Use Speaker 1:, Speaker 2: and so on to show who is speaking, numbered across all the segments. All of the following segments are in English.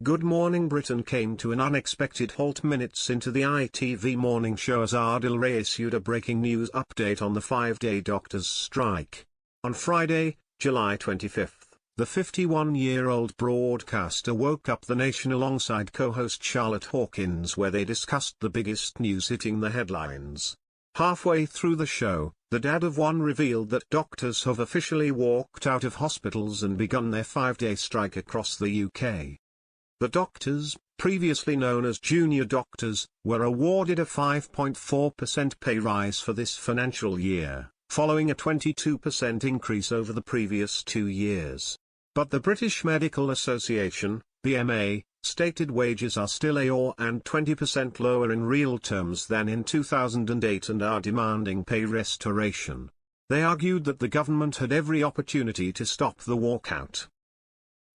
Speaker 1: Good Morning Britain came to an unexpected halt minutes into the ITV morning show as Adil Ray issued a breaking news update on the 5-day doctors' strike. On Friday, July 25, the 51-year-old broadcaster woke up the nation alongside co-host Charlotte Hawkins where they discussed the biggest news hitting the headlines. Halfway through the show, the dad of one revealed that doctors have officially walked out of hospitals and begun their 5-day strike across the UK. The doctors, previously known as junior doctors, were awarded a 5.4% pay rise for this financial year, following a 22% increase over the previous 2 years. But the British Medical Association, BMA, stated wages are still and 20% lower in real terms than in 2008 and are demanding pay restoration. They argued that the government had every opportunity to stop the walkout.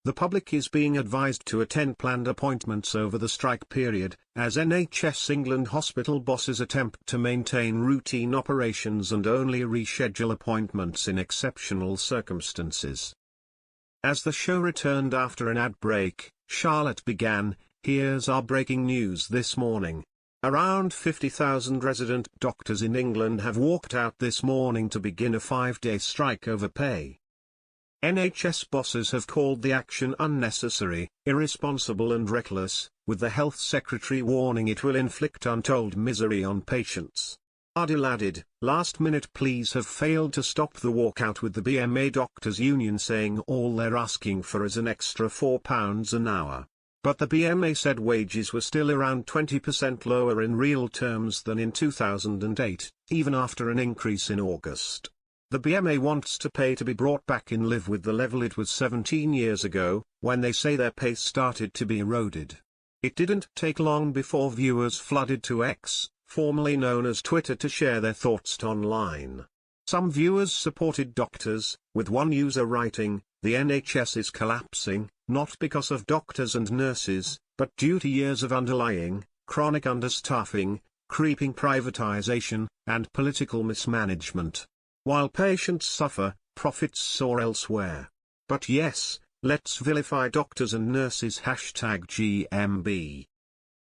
Speaker 1: The public is being advised to attend planned appointments over the strike period, as NHS England hospital bosses attempt to maintain routine operations and only reschedule appointments in exceptional circumstances. As the show returned after an ad break, Charlotte began, "Here's our breaking news this morning. Around 50,000 resident doctors in England have walked out this morning to begin a 5-day strike over pay. NHS bosses have called the action unnecessary, irresponsible and reckless, with the Health Secretary warning it will inflict untold misery on patients." Adil added, "Last-minute pleas have failed to stop the walkout, with the BMA Doctors Union saying all they're asking for is an extra £4 an hour. But the BMA said wages were still around 20% lower in real terms than in 2008, even after an increase in August. The BMA wants pay to be brought back in line with the level it was 17 years ago, when they say their pay started to be eroded." It didn't take long before viewers flooded to X, formerly known as Twitter, to share their thoughts online. Some viewers supported doctors, with one user writing, "The NHS is collapsing, not because of doctors and nurses, but due to years of underlying, chronic understaffing, creeping privatisation, and political mismanagement. While patients suffer, profits soar elsewhere. But yes, let's vilify doctors and nurses #GMB.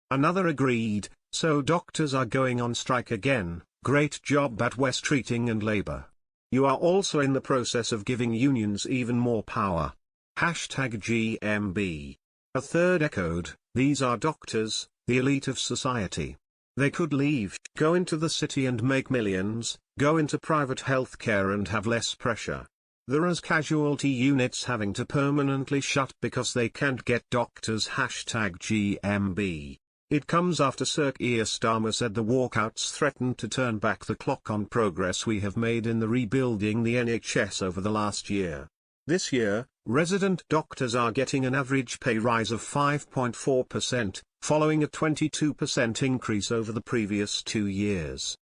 Speaker 1: Another agreed, "So doctors are going on strike again, great job at West Treating and Labour. You are also in the process of giving unions even more power. #GMB. A third echoed, "These are doctors, the elite of society. They could leave, go into the city and make millions, go into private healthcare and have less pressure. There are casualty units having to permanently shut because they can't get doctors #GMB. It comes after Sir Keir Starmer said the walkouts threatened to turn back the clock on progress we have made in the rebuilding the NHS over the last year. This year, resident doctors are getting an average pay rise of 5.4%, following a 22% increase over the previous 2 years.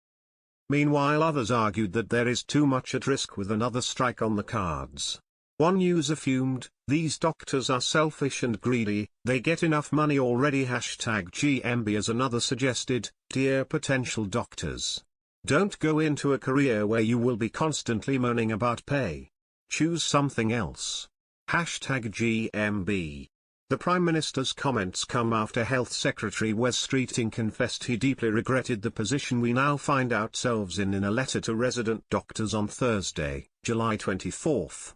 Speaker 1: Meanwhile, others argued that there is too much at risk with another strike on the cards. One user fumed, "These doctors are selfish and greedy, they get enough money already #GMB." As another suggested, "Dear potential doctors, don't go into a career where you will be constantly moaning about pay. Choose something else. #GMB. The Prime Minister's comments come after Health Secretary Wes Streeting confessed he deeply regretted the position we now find ourselves in a letter to resident doctors on Thursday, July 24.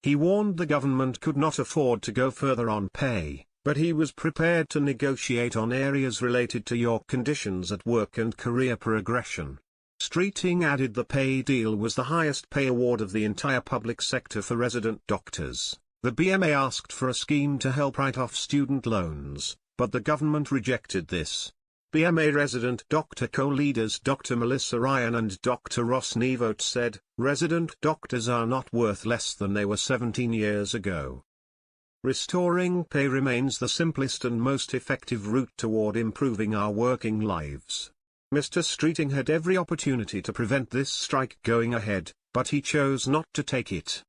Speaker 1: He warned the government could not afford to go further on pay, but he was prepared to negotiate on areas related to your conditions at work and career progression. Streeting added the pay deal was the highest pay award of the entire public sector for resident doctors. The BMA asked for a scheme to help write off student loans, but the government rejected this. BMA resident doctor co-leaders Dr. Melissa Ryan and Dr. Ross Nevote said, "Resident doctors are not worth less than they were 17 years ago." Restoring pay remains the simplest and most effective route toward improving our working lives. Mr. Streeting had every opportunity to prevent this strike going ahead, but he chose not to take it.